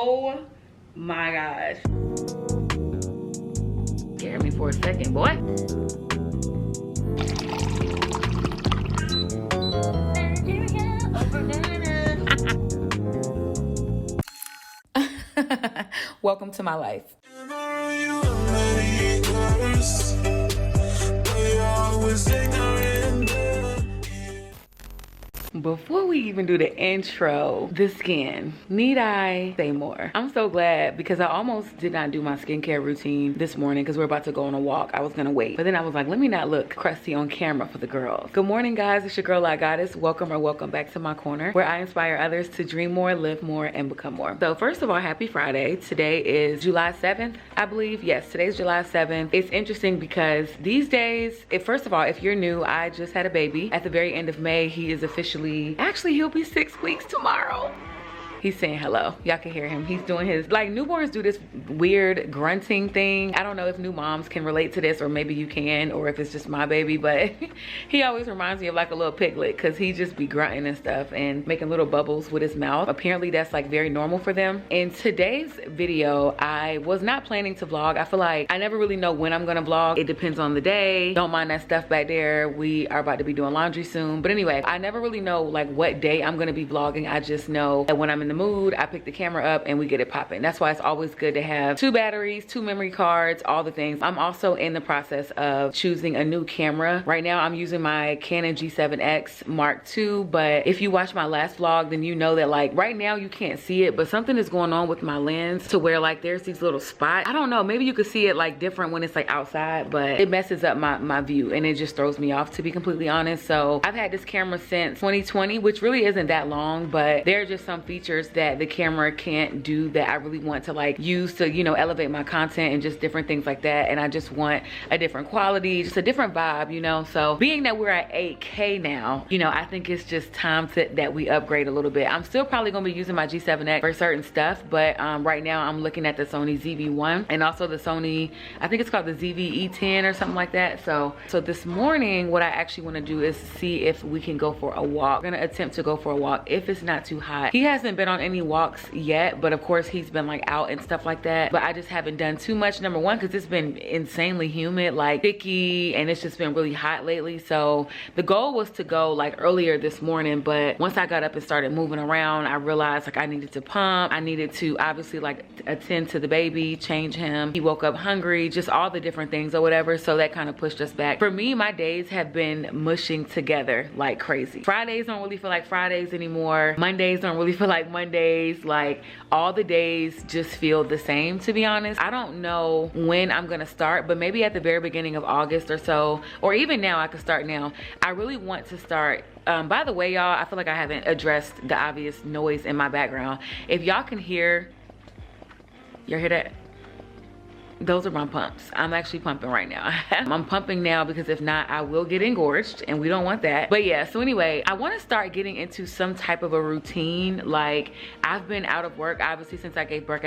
Oh my gosh. Scared me for a second, boy. Welcome to my life. Before we even do the intro, the skin. Need I say more? I'm so glad because I almost did not do my skincare routine this morning because we're about to go on a walk. I was gonna wait, but then I was like, let me not look crusty on camera for the girls. Good morning, guys. It's your girl, I Goddess. Welcome back to my corner where I inspire others to dream more, live more, and become more. So first of all, happy Friday. Today is July 7th, I believe. Yes, today's July 7th. It's interesting because these days, first of all, if you're new, I just had a baby. At the very end of May, he is actually he'll be 6 weeks tomorrow. He's saying hello. Y'all can hear him. He's doing his, like, newborns do this weird grunting thing. I don't know if new moms can relate to this, or maybe you can, or if it's just my baby, but he always reminds me of like a little piglet because he just be grunting and stuff and making little bubbles with his mouth. Apparently that's like very normal for them. In today's video, I was not planning to vlog. I feel like I never really know when I'm gonna vlog. It depends on the day. Don't mind that stuff back there. We are about to be doing laundry soon. But anyway, I never really know like what day I'm gonna be vlogging. I just know that when I'm in the mood, I pick the camera up and we get it popping. That's why it's always good to have 2 batteries, 2 memory cards, all the things. I'm also in the process of choosing a new camera. Right now I'm using my Canon G7X Mark II, but if you watch my last vlog, then you know that like right now you can't see it, but something is going on with my lens to where like there's these little spots. I don't know, maybe you could see it like different when it's like outside, but it messes up my view and it just throws me off, to be completely honest. So I've had this camera since 2020, which really isn't that long, but there are just some features that the camera can't do that I really want to like use to, you know, elevate my content and just different things like that. And I just want a different quality, just a different vibe, you know. So being that we're at 8K now, you know, I think it's just time that we upgrade a little bit. I'm still probably gonna be using my G7X for certain stuff, but right now I'm looking at the Sony ZV-1 and also the Sony, I think it's called the ZV-E10 or something like that. So this morning, what I actually want to do is see if we can go for a walk. I'm gonna attempt to go for a walk if it's not too hot. He hasn't been on any walks yet, but of course he's been like out and stuff like that, but I just haven't done too much. Number one, because it's been insanely humid, like sticky, and it's just been really hot lately. So the goal was to go like earlier this morning, but once I got up and started moving around, I realized like I needed to pump. I needed to obviously like attend to the baby, change him. He woke up hungry, just all the different things or whatever. So that kind of pushed us back. For me, my days have been mushing together like crazy. Fridays don't really feel like Fridays anymore. Mondays don't really feel like Mondays. Like all the days just feel the same, to be honest. I don't know when I'm gonna start, but maybe at the very beginning of August or so, or even now. I could start now. I really want to start. By the way, y'all, I feel like I haven't addressed the obvious noise in my background. If y'all can hear, y'all hear that? Those are my pumps. I'm actually pumping right now. I'm pumping now because if not, I will get engorged and we don't want that. But yeah, so anyway, I want to start getting into some type of a routine. Like I've been out of work, obviously, since I gave birth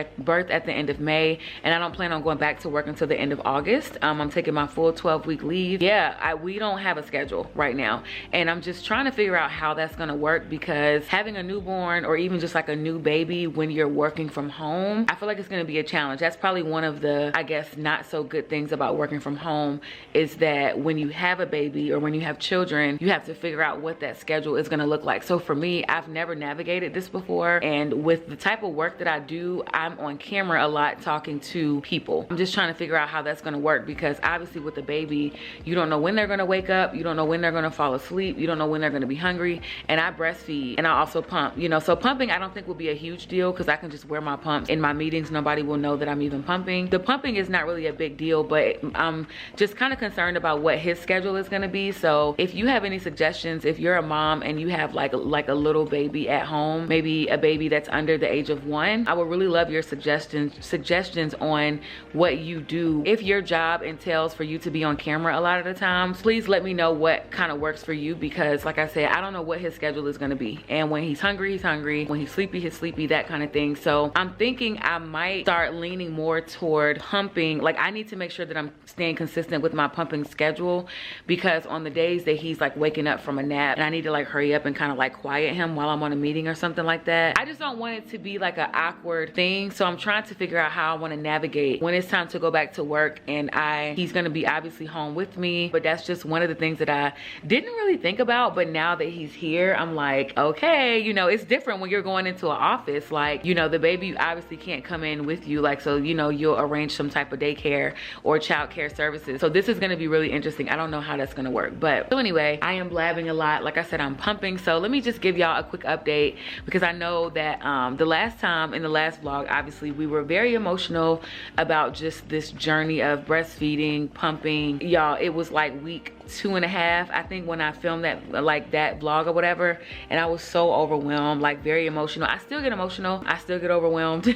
at the end of May, and I don't plan on going back to work until the end of August. I'm taking my full 12-week leave. Yeah, we don't have a schedule right now. And I'm just trying to figure out how that's going to work because having a newborn or even just like a new baby when you're working from home, I feel like it's going to be a challenge. That's probably one of the, I guess, not so good things about working from home is that when you have a baby or when you have children, you have to figure out what that schedule is going to look like. So for me, I've never navigated this before, and with the type of work that I do, I'm on camera a lot talking to people. I'm just trying to figure out how that's going to work because obviously with the baby, you don't know when they're going to wake up, you don't know when they're going to fall asleep, you don't know when they're going to be hungry, and I breastfeed and I also pump, you know. So pumping I don't think will be a huge deal because I can just wear my pumps in my meetings. Nobody will know that I'm even pumping. The pumping is not really a big deal, but I'm just kind of concerned about what his schedule is going to be. So if you have any suggestions, if you're a mom and you have like a little baby at home, maybe a baby that's under the age of 1, I would really love your suggestions on what you do. If your job entails for you to be on camera a lot of the times, please let me know what kind of works for you because like I said, I don't know what his schedule is going to be, and when he's hungry, he's hungry, when he's sleepy, that kind of thing. So I'm thinking I might start leaning more toward pumping, like I need to make sure that I'm staying consistent with my pumping schedule, because on the days that he's like waking up from a nap and I need to like hurry up and kind of like quiet him while I'm on a meeting or something like that, I just don't want it to be like an awkward thing. So I'm trying to figure out how I want to navigate when it's time to go back to work and he's going to be obviously home with me. But that's just one of the things that I didn't really think about. But now that he's here, I'm like, okay, you know, it's different when you're going into an office. Like, you know, the baby obviously can't come in with you. Like, so, you know, you'll arrange some type of daycare or child care services. So this is going to be really interesting. I don't know how that's going to work. But so anyway, I am blabbing a lot. Like I said, I'm pumping. So let me just give y'all a quick update, because I know that the last time in the last vlog, obviously we were very emotional about just this journey of breastfeeding, pumping. Y'all, it was like week 2.5, I think, when I filmed that, like that vlog or whatever, and I was so overwhelmed, like very emotional. I still get emotional, I still get overwhelmed.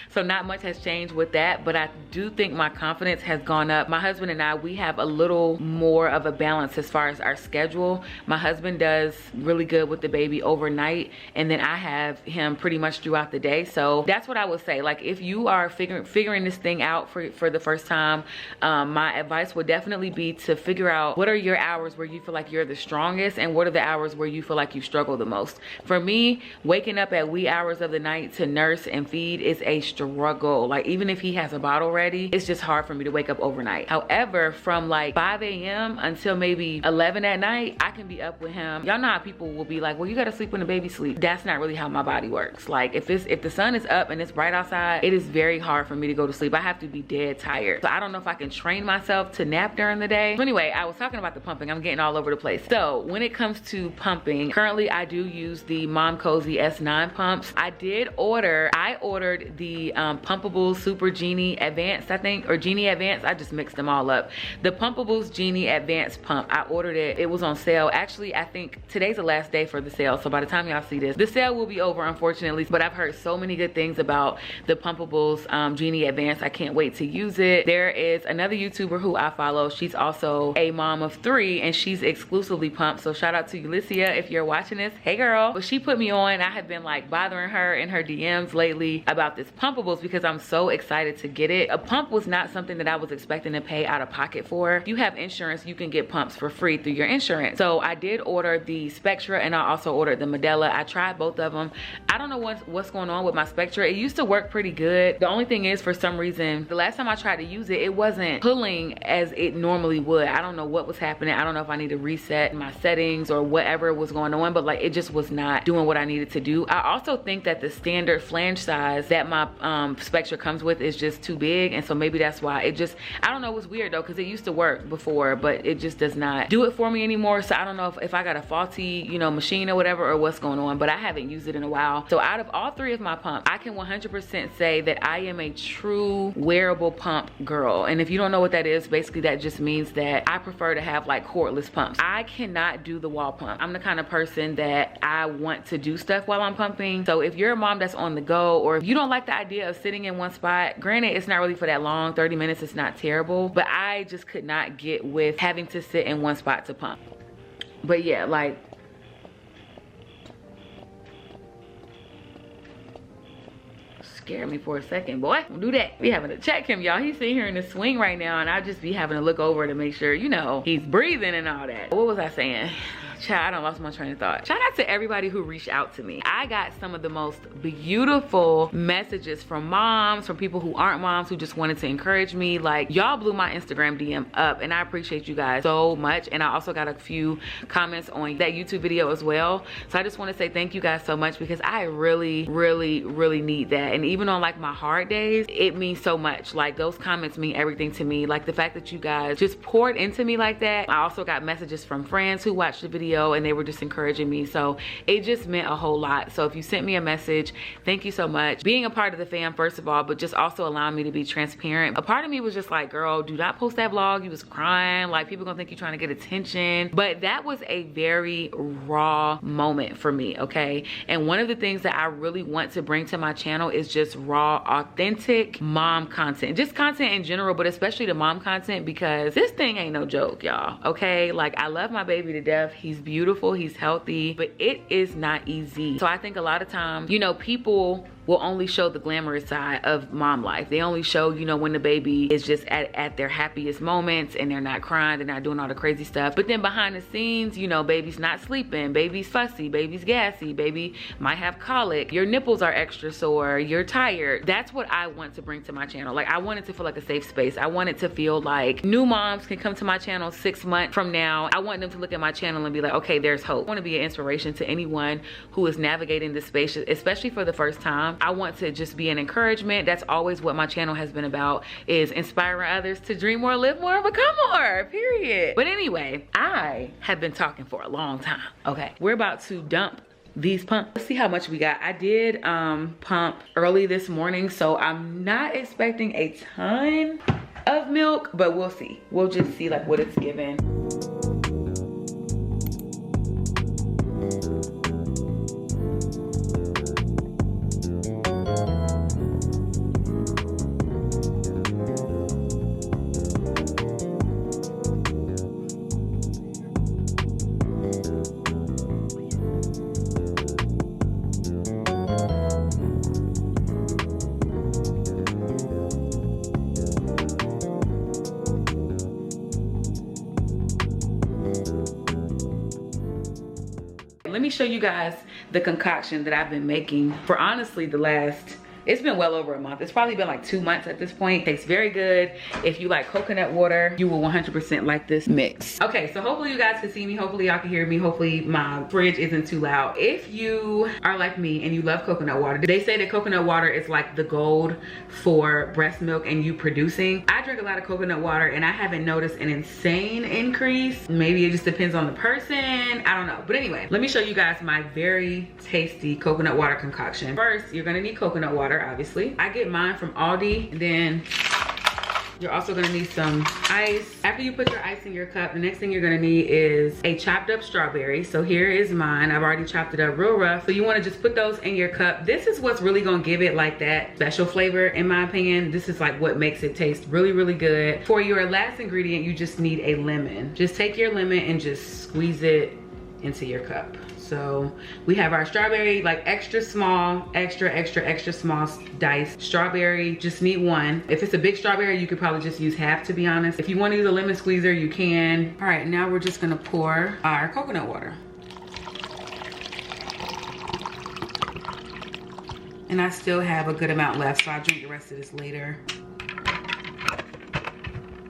So not much has changed with that, but I do think my confidence has gone up. My husband and I, we have a little more of a balance as far as our schedule. My husband does really good with the baby overnight, and then I have him pretty much throughout the day. So that's what I would say. Like, if you are figuring this thing out for the first time, my advice would definitely be to figure out what are your hours where you feel like you're the strongest, and what are the hours where you feel like you struggle the most. For me, waking up at wee hours of the night to nurse and feed is a struggle. Like, even if he has a bottle ready, it's just hard for me to wake up overnight. However, from like 5 a.m. until maybe 11 at night, I can be up with him. Y'all know how people will be like, well, you gotta sleep when the baby sleeps. That's not really how my body works. Like, if the sun is up and it's bright outside, it is very hard for me to go to sleep. I have to be dead tired. So I don't know if I can train myself to nap during the day. So anyway, I was talking about the pumping. I'm getting all over the place. So when it comes to pumping, currently I do use the Mom Cozy S9 pumps. I ordered the Pumpables Super Genie Advanced, I think, or Genie Advanced. I just mixed them all up. The Pumpables Genie Advanced pump, I ordered it. It was on sale. Actually, I think today's the last day for the sale. So by the time y'all see this, the sale will be over, unfortunately. But I've heard so many good things about the Pumpables Genie Advanced. I can't wait to use it. There is another YouTuber who I follow. She's also a mom of 3, and she's exclusively pumped. So shout out to Ulyssia if you're watching this. Hey girl. But she put me on. I have been like bothering her in her DMs lately about this Pumpables because I'm so excited to get it. A pump was not something that I was expecting to pay out of pocket for. If you have insurance, you can get pumps for free through your insurance. So I did order the Spectra, and I also ordered the Medela. I tried both of them. I don't know what's going on with my Spectra. It used to work pretty good. The only thing is, for some reason, the last time I tried to use it, it wasn't pulling as it normally would. I don't know what was happening. I don't know if I need to reset my settings or whatever was going on, but like, it just was not doing what I needed to do. I also think that the standard flange size that my Spectra comes with is just too big, and so maybe that's why it just, I don't know, it was weird though, because it used to work before, but it just does not do it for me anymore. So I don't know if I got a faulty, you know, machine or whatever, or what's going on, but I haven't used it in a while. So out of all 3 of my pumps, I can 100% say that I am a true wearable pump girl. And if you don't know what that is, basically that just means that I prefer to have like cordless pumps. I cannot do the wall pump. I'm the kind of person that I want to do stuff while I'm pumping. So if you're a mom that's on the go, or if you don't like the idea of sitting in one spot, granted it's not really for that long, 30 minutes, it's not terrible, but I just could not get with having to sit in one spot to pump. But yeah, like, scared me for a second, boy. Don't do that. We having to check him, y'all. He's sitting here in the swing right now, and I just be having to look over to make sure, you know, he's breathing and all that. What was I saying? Child, I done lost my train of thought. Shout out to everybody who reached out to me. I got some of the most beautiful messages from moms, from people who aren't moms, who just wanted to encourage me. Like, y'all blew my Instagram DM up, and I appreciate you guys so much. And I also got a few comments on that YouTube video as well. So I just want to say thank you guys so much, because I really, really, really need that. And even on like my hard days, it means so much. Like, those comments mean everything to me. Like, the fact that you guys just poured into me like that. I also got messages from friends who watched the video, and they were just encouraging me, so it just meant a whole lot. So if you sent me a message, thank you so much. Being a part of the fam, first of all, but just also allowing me to be transparent. A part of me was just like, girl, do not post that vlog. You was crying, like, people gonna think you're trying to get attention. But that was a very raw moment for me, okay? And one of the things that I really want to bring to my channel is just raw, authentic mom content, just content in general, but especially the mom content, because this thing ain't no joke, y'all, okay? Like, I love my baby to death. He's beautiful, he's healthy, but it is not easy. So I think a lot of times, you know, people will only show the glamorous side of mom life. They only show, you know, when the baby is just at their happiest moments and they're not crying, they're not doing all the crazy stuff. But then behind the scenes, you know, baby's not sleeping, baby's fussy, baby's gassy, baby might have colic, your nipples are extra sore, you're tired. That's what I want to bring to my channel. Like, I want it to feel like a safe space. I want it to feel like new moms can come to my channel 6 months from now. I want them to look at my channel and be like, okay, there's hope. I want to be an inspiration to anyone who is navigating this space, especially for the first time. I want to just be an encouragement. That's always what my channel has been about, is inspiring others to dream more, live more, become more, period. But anyway, I have been talking for a long time. Okay, we're about to dump these pumps. Let's see how much we got. I did pump early this morning, so I'm not expecting a ton of milk, but we'll see. We'll just see like what it's given. Let me show you guys the concoction that I've been making for honestly the last, it's been well over a month. It's probably been like 2 months at this point. Tastes very good. If you like coconut water, you will 100% like this mix. Okay, so hopefully you guys can see me. Hopefully y'all can hear me. Hopefully my fridge isn't too loud. If you are like me and you love coconut water, they say that coconut water is like the gold for breast milk and you producing. I drink a lot of coconut water and I haven't noticed an insane increase. Maybe it just depends on the person. I don't know. But anyway, let me show you guys my very tasty coconut water concoction. First, you're gonna need coconut water, obviously. I get mine from Aldi, and then you're also gonna need some ice. After you put your ice in your cup, the next thing you're gonna need is a chopped up strawberry. So here is mine. I've already chopped it up real rough. So you wanna just put those in your cup. This is what's really gonna give it like that special flavor, in my opinion. This is like what makes it taste really, really good. For your last ingredient, you just need a lemon. Just take your lemon and just squeeze it into your cup. So we have our strawberry, like extra small, extra small diced strawberry. Just need one. If it's a big strawberry, you could probably just use half, to be honest. If you want to use a lemon squeezer, you can. All right, now we're just gonna pour our coconut water. And I still have a good amount left, so I'll drink the rest of this later.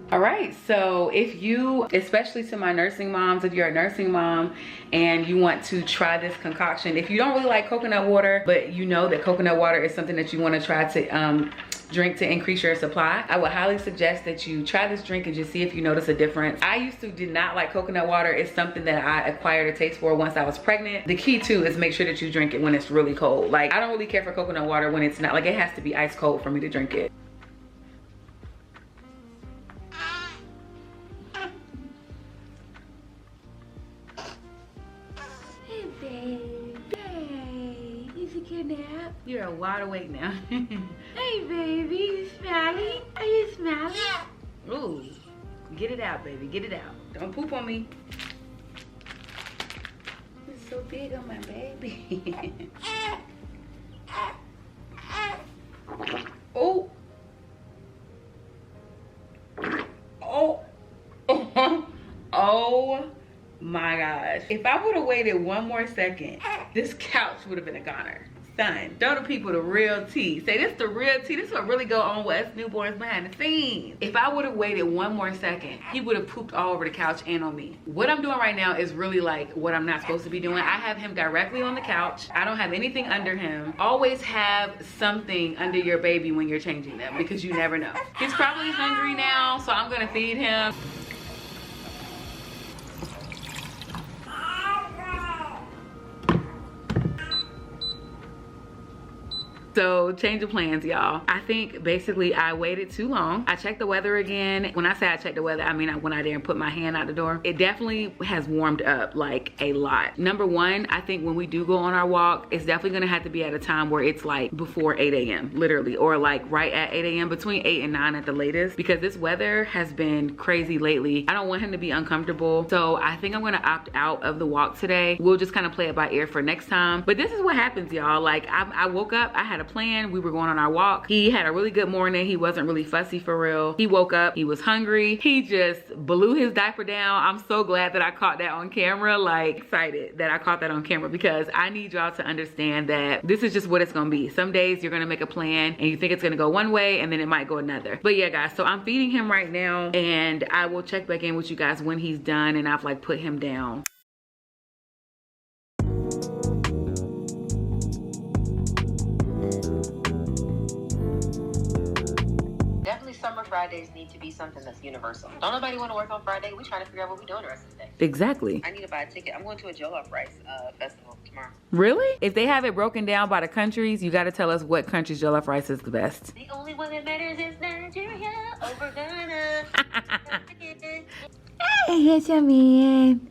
All right, so if you, especially to my nursing moms, if you're a nursing mom and you want to try this concoction, if you don't really like coconut water, but you know that coconut water is something that you want to try to drink to increase your supply, I would highly suggest that you try this drink and just see if you notice a difference. I used to did not like coconut water. It's something that I acquired a taste for once I was pregnant. The key too is make sure that you drink it when it's really cold. Like, I don't really care for coconut water when it's not, like, it has to be ice cold for me to drink it. Nap. You're a wide awake now. Hey baby, you smiling? Are you smiling? Ooh, get it out, baby, get it out. Don't poop on me. It's so big on my baby. Oh. Oh. Oh my gosh. If I would have waited one more second, this couch would have been a goner. Son, show the people the real tea. Say this the real tea. This is what really go on with us newborns behind the scenes. If I would have waited one more second, he would have pooped all over the couch and on me. What I'm doing right now is really like what I'm not supposed to be doing. I have him directly on the couch. I don't have anything under him. Always have something under your baby when you're changing them, because you never know. He's probably hungry now, so I'm gonna feed him. So change of plans, y'all. I think basically I waited too long. I checked the weather again. When I say I checked the weather, I mean I went out there and put my hand out the door. It definitely has warmed up like a lot. Number one, I think when we do go on our walk, it's definitely gonna have to be at a time where it's like before 8 a.m. literally, or like right at 8 a.m. between 8 and 9 at the latest, because this weather has been crazy lately. I don't want him to be uncomfortable. So I think I'm gonna opt out of the walk today. We'll just kind of play it by ear for next time. But this is what happens, y'all. Like I woke up, I had a plan. We were going on our walk. He had a really good morning. He wasn't really fussy for real. He woke up, he was hungry. He just blew his diaper down. I'm so glad that I caught that on camera. Like, excited that I caught that on camera, because I need y'all to understand that this is just what it's gonna be. Some days you're gonna make a plan and you think it's gonna go one way and then it might go another. But yeah, guys, so I'm feeding him right now, and I will check back in with you guys when he's done and I've like put him down. Summer Fridays need to be something that's universal. Don't nobody want to work on Friday. We trying to figure out what we doing the rest of the day. Exactly. I need to buy a ticket. I'm going to a jollof rice festival tomorrow. Really? If they have it broken down by the countries, you got to tell us what country's jollof rice is the best. The only one that matters is Nigeria over Ghana. Hey, handsome man.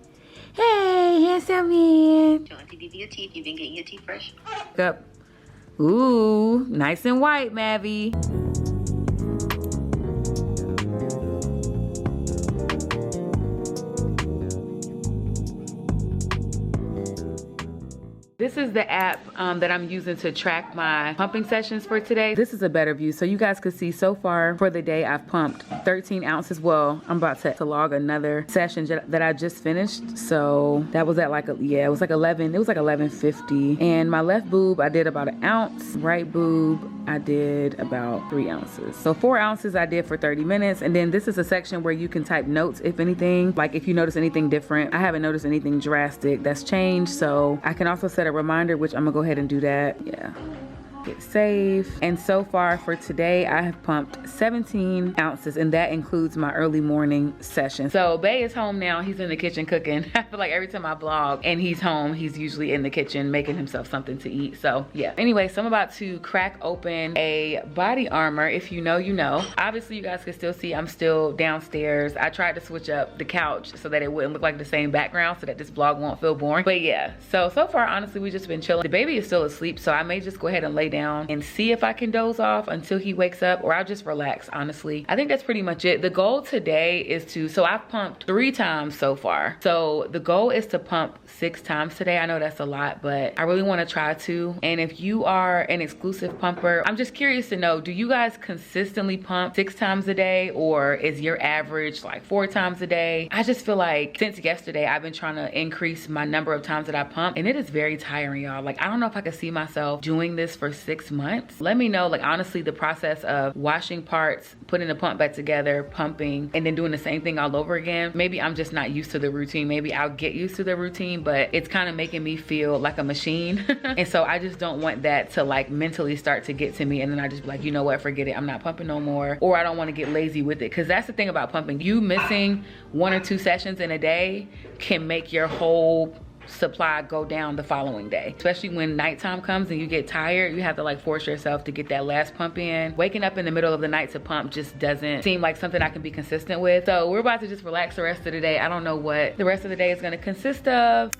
Hey, handsome man. Show Auntie Vivi your teeth. You been getting your teeth fresh? Up. Ooh, nice and white, Mavi. This is the app that I'm using to track my pumping sessions for today. This is a better view, so you guys can see so far for the day I've pumped 13 ounces. Well, I'm about to log another session that I just finished. So that was at like, it was like 11:50. And my left boob, I did about 1 ounce. Right boob, I did about 3 ounces. So 4 ounces I did for 30 minutes. And then this is a section where you can type notes, if anything, like if you notice anything different. I haven't noticed anything drastic that's changed. So I can also set a reminder, which I'm gonna go ahead and do that. Yeah. Hit save. And so far for today, I have pumped 17 ounces, and that includes my early morning session. So Bay is home now. He's in the kitchen cooking. I feel like every time I vlog and he's home, he's usually in the kitchen making himself something to eat. So yeah. Anyway, so I'm about to crack open a body armor. If you know, you know. Obviously, you guys can still see I'm still downstairs. I tried to switch up the couch so that it wouldn't look like the same background, so that this vlog won't feel boring. But yeah, so far, honestly, we just been chilling. The baby is still asleep, so I may just go ahead and lay down and see if I can doze off until he wakes up, or I'll just relax, honestly. I think that's pretty much it. The goal today is to, so I've pumped 3 times so far. So the goal is to pump 6 times today. I know that's a lot, but I really want to try to. And if you are an exclusive pumper, I'm just curious to know, do you guys consistently pump 6 times a day, or is your average like 4 times a day? I just feel like since yesterday, I've been trying to increase my number of times that I pump, and it is very tiring, y'all. Like, I don't know if I could see myself doing this for 6 months. Let me know, like, honestly, the process of washing parts, putting the pump back together, pumping, and then doing the same thing all over again. Maybe I'm just not used to the routine. Maybe I'll get used to the routine, but it's kind of making me feel like a machine. And so I just don't want that to like mentally start to get to me, and then I just be like, you know what, forget it, I'm not pumping no more. Or I don't want to get lazy with it, because that's the thing about pumping. You missing 1 or 2 sessions in a day can make your whole supply go down the following day, especially when nighttime comes and you get tired. You have to like force yourself to get that last pump in. Waking up in the middle of the night to pump just doesn't seem like something I can be consistent with. So we're about to just relax the rest of the day. I don't know what the rest of the day is going to consist of.